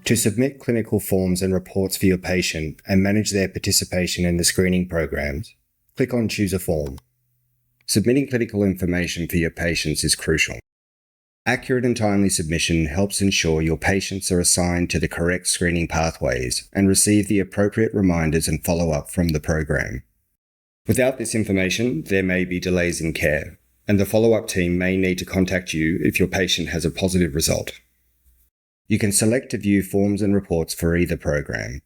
To submit clinical forms and reports for your patient and manage their participation in the screening programs, click on Choose a Form. Submitting clinical information for your patients is crucial. Accurate and timely submission helps ensure your patients are assigned to the correct screening pathways and receive the appropriate reminders and follow-up from the program. Without this information, there may be delays in care, and the follow-up team may need to contact you if your patient has a positive result. You can select to view forms and reports for either program.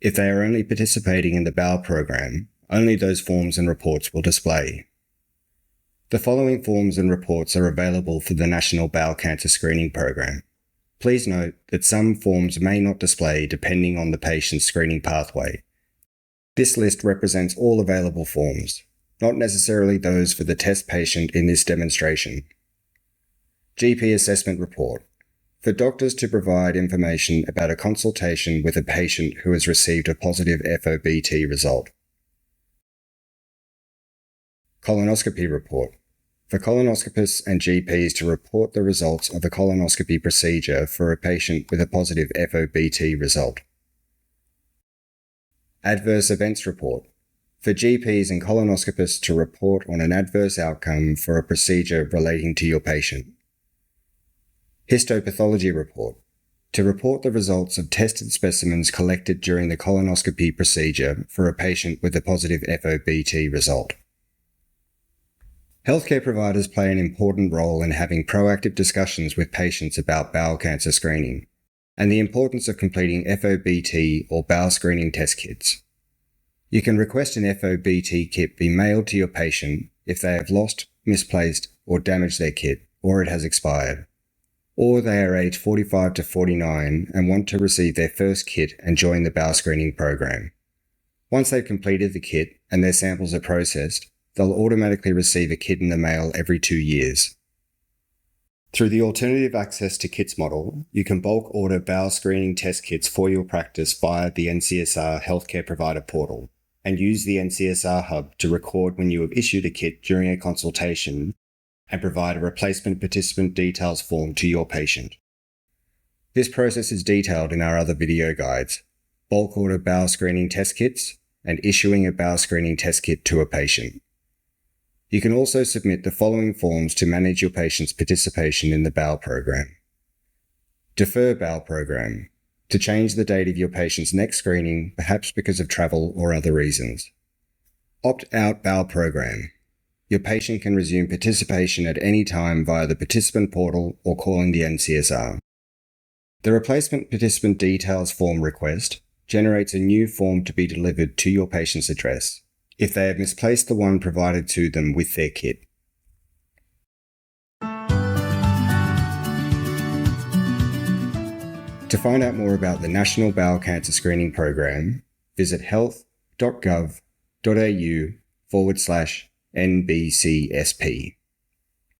If they are only participating in the Bowel program, only those forms and reports will display. The following forms and reports are available for the National Bowel Cancer Screening Program. Please note that some forms may not display depending on the patient's screening pathway. This list represents all available forms, not necessarily those for the test patient in this demonstration. GP Assessment Report. For doctors to provide information about a consultation with a patient who has received a positive FOBT result. Colonoscopy Report. For colonoscopists and GPs to report the results of a colonoscopy procedure for a patient with a positive FOBT result. Adverse Events Report. For GPs and colonoscopists to report on an adverse outcome for a procedure relating to your patient. Histopathology Report. To report the results of tested specimens collected during the colonoscopy procedure for a patient with a positive FOBT result. Healthcare providers play an important role in having proactive discussions with patients about bowel cancer screening and the importance of completing FOBT or bowel screening test kits. You can request an FOBT kit be mailed to your patient if they have lost, misplaced, or damaged their kit, or it has expired, or they are aged 45 to 49 and want to receive their first kit and join the bowel screening program. Once they've completed the kit and their samples are processed, they'll automatically receive a kit in the mail every 2 years. Through the Alternative Access to Kits model, you can bulk order bowel screening test kits for your practice via the NCSR Healthcare Provider Portal and use the NCSR Hub to record when you have issued a kit during a consultation and provide a replacement participant details form to your patient. This process is detailed in our other video guides, bulk order bowel screening test kits and issuing a bowel screening test kit to a patient. You can also submit the following forms to manage your patient's participation in the bowel program. Defer bowel program, to change the date of your patient's next screening, perhaps because of travel or other reasons. Opt-out bowel program. Your patient can resume participation at any time via the participant portal or calling the NCSR. The replacement participant details form request generates a new form to be delivered to your patient's address if they have misplaced the one provided to them with their kit. To find out more about the National Bowel Cancer Screening Program, visit Health.gov.au/NBCSP.